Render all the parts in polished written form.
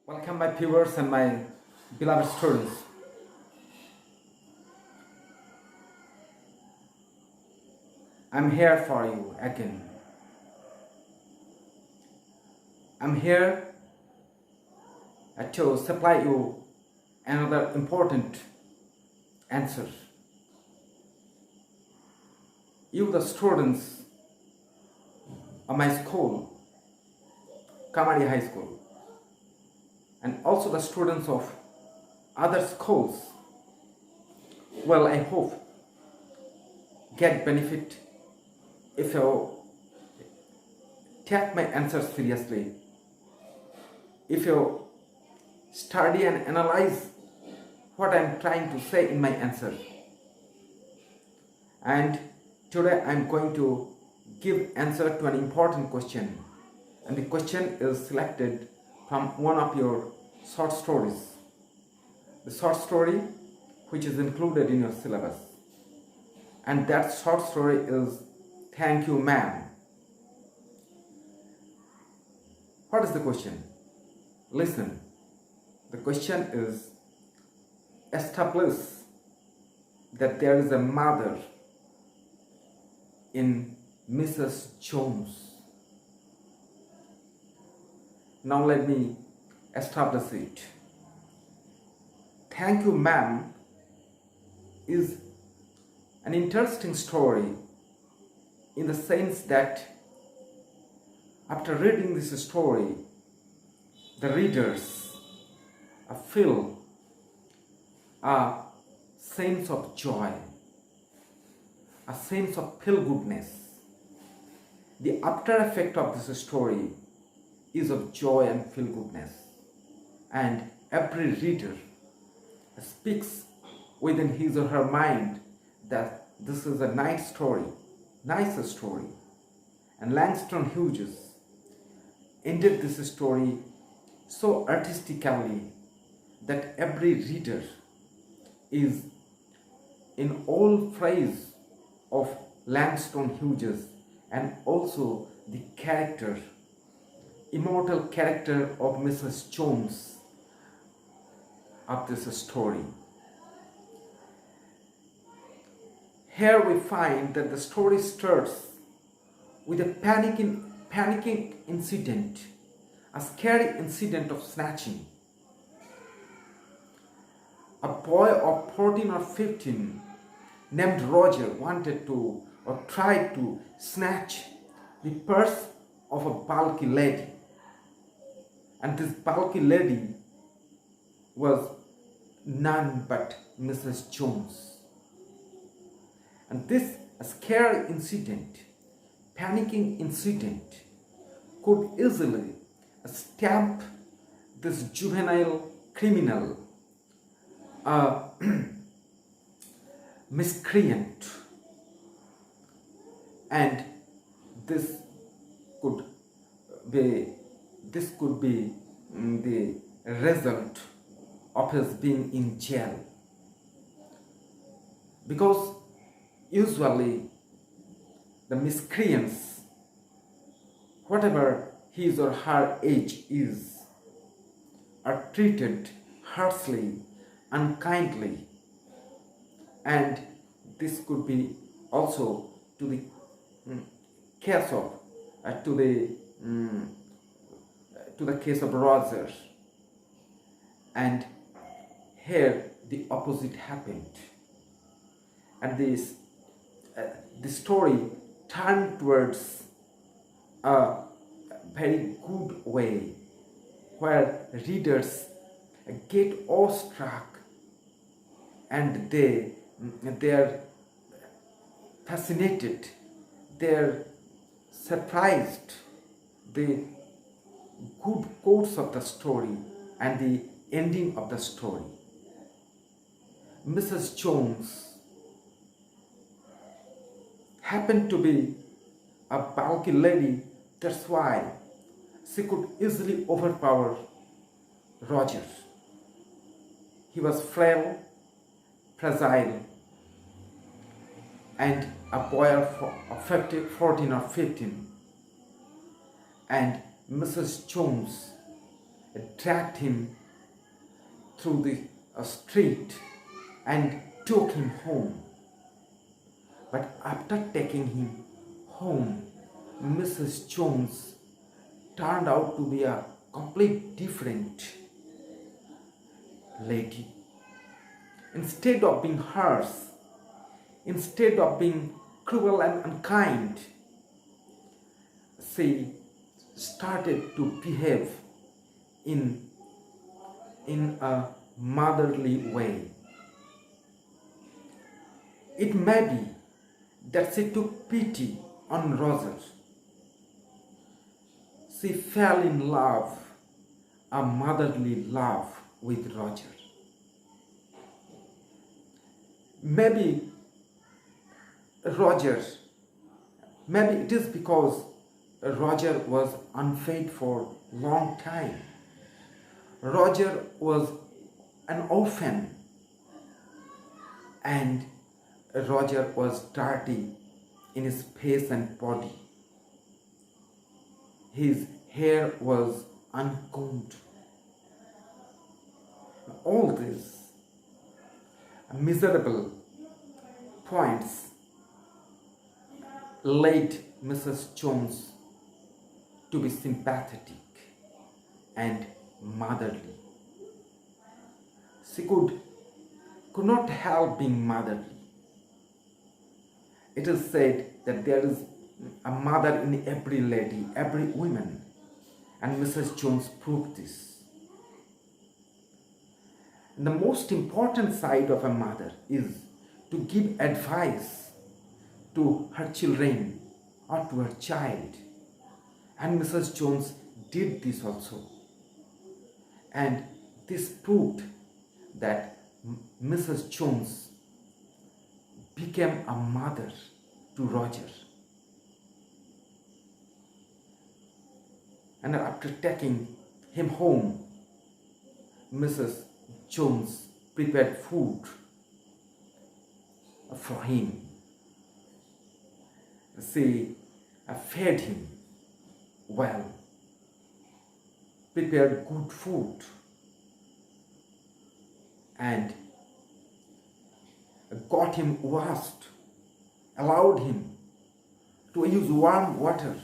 Welcome, my viewers and my beloved students. I'm here for you again. I'm here to supply you another important answer. You, the students of my school, Kamadi High School, and also the students of other schools, well, I hope get benefit if you take my answers seriously, if you study and analyze what I'm trying to say in my answer. And today I'm going to give answer to an important question, and the question is selected from one of your short stories, the short story which is included in your syllabus. And that short story is Thank You, Ma'am. What is the question? Listen. The question is, establish that there is a mother in Mrs. Jones. Now let me establish it. Thank You, Ma'am is an interesting story in the sense that after reading this story, the readers feel a sense of joy, a sense of feel-goodness. The after effect of this story is of joy and feel-goodness, and every reader speaks within his or her mind that this is a nice story. And Langston Hughes ended this story so artistically that every reader is in all praise of Langston Hughes and also the character, immortal character of Mrs. Jones of this story. Here we find that the story starts with a panicking incident, a scary incident of snatching. A boy of 14 or 15 named Roger wanted to or tried to snatch the purse of a bulky lady. And this bulky lady was none but Mrs. Jones. And this scary incident, panicking incident, could easily stamp this juvenile criminal, miscreant, and this could be the result of his being in jail, because usually the miscreants, whatever his or her age is, are treated harshly, unkindly, and this could be also to the case of to the case of Roger. And here the opposite happened, and the story turned towards a very good way, where readers get awestruck and they're fascinated, they're surprised, the good course of the story and the ending of the story. Mrs. Jones happened to be a bulky lady, that's why she could easily overpower Roger. He was frail, fragile, and a boy of 14 or 15. And Mrs. Jones dragged him through the street and took him home. But after taking him home, Mrs. Jones turned out to be a complete different lady. Instead of being harsh, instead of being cruel and unkind, she started to behave in a motherly way. It may be that she took pity on Roger. She fell in love, a motherly love with Roger. Maybe maybe it is because Roger was unfed for a long time. Roger was an orphan, and Roger was dirty in his face and body. His hair was uncombed. All these miserable points led Mrs. Jones to be sympathetic and motherly. She could not help being motherly. It is said that there is a mother in every lady, every woman, and Mrs. Jones proved this. The most important side of a mother is to give advice to her children or to her child, and Mrs. Jones did this also, and this proved that Mrs. Jones became a mother to Roger. And after taking him home, Mrs. Jones prepared food for him. She fed him well, prepared good food, and got him washed, allowed him to use warm water,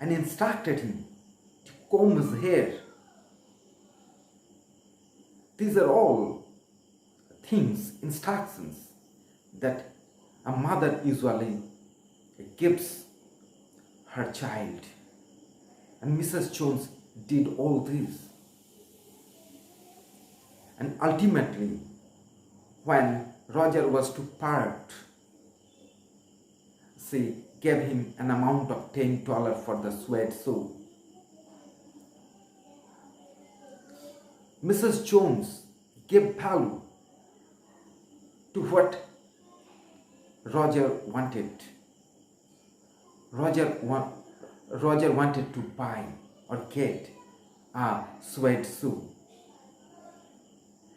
and instructed him to comb his hair. These are all things, instructions that a mother usually gives her child. And Mrs. Jones did all this. And ultimately, when Roger was to part, she gave him an amount of $10 for the suede shoe. Mrs. Jones gave value to what Roger wanted. Roger wanted to buy or get a suede shoe.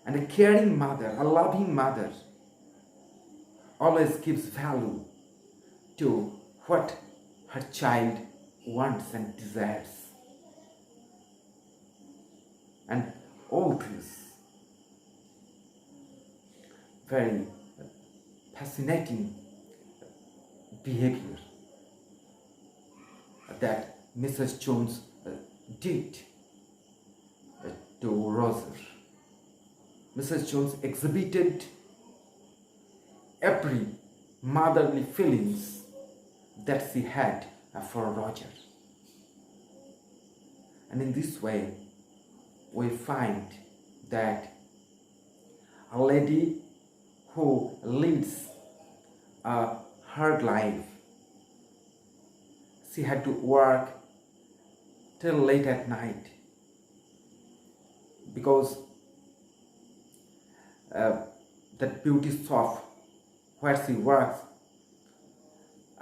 And a caring mother, a loving mother, always gives value to what her child wants and desires. And all this very fascinating behavior that Mrs. Jones did to Roger. Mrs. Jones exhibited every motherly feelings that she had for Roger. And in this way, we find that a lady who leads a hard life, she had to work till late at night because that beauty shop where she works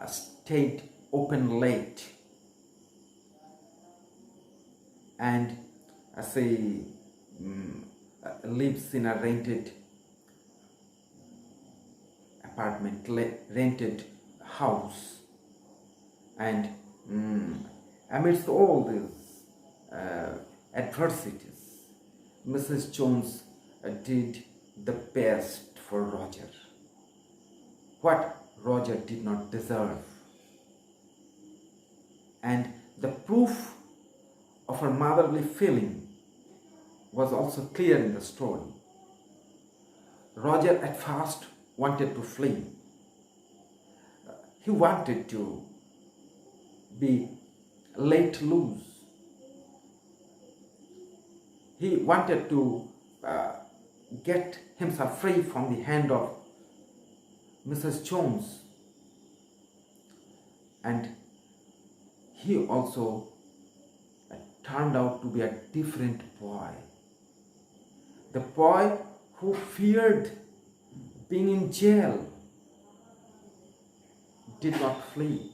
stayed open late, and she lives in a rented apartment, rented house, and amidst all this adversities, Mrs. Jones did the best for Roger, what Roger did not deserve. And the proof of her motherly feeling was also clear in the story. Roger at first wanted to flee. He wanted to be let loose. He wanted to get himself free from the hand of Mrs. Jones. And he also turned out to be a different boy. The boy who feared being in jail did not flee.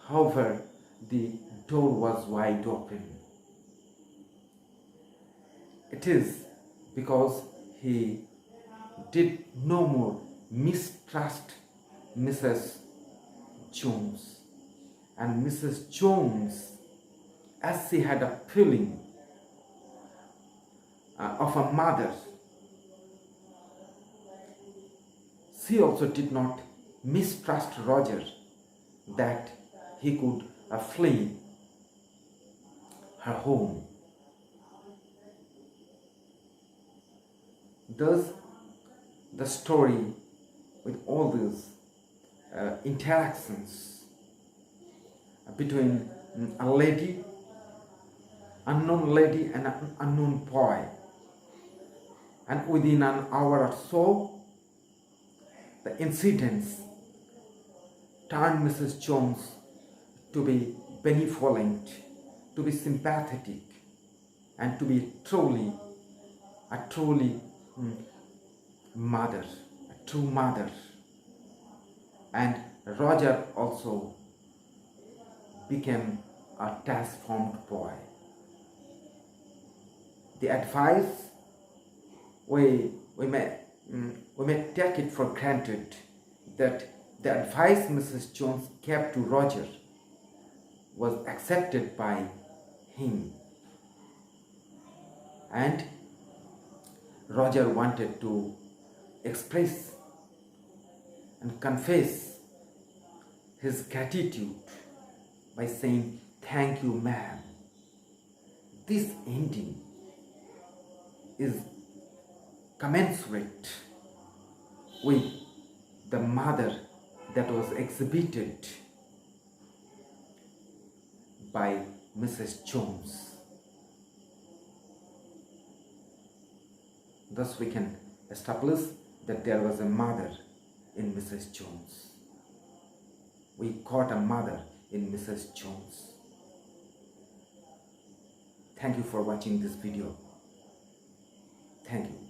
However, the door was wide open. It is because he did no more mistrust Mrs. Jones. And Mrs. Jones, as she had a feeling of a mother, she also did not mistrust Roger that he could flee her home. Thus, the story with all these interactions between a lady, unknown lady, and an unknown boy, and within an hour or so, the incidents turned Mrs. Jones to be benevolent, to be sympathetic, and to be a truly mother, a true mother. And Roger also became a transformed boy. The advice, we may take it for granted that the advice Mrs. Jones gave to Roger was accepted by him. And Roger wanted to express and confess his gratitude by saying, "Thank you, ma'am." This ending is commensurate with the mother that was exhibited by Mrs. Jones. Thus we can establish that there was a mother in Mrs. Jones. We got a mother in Mrs. Jones. Thank you for watching this video. Thank you.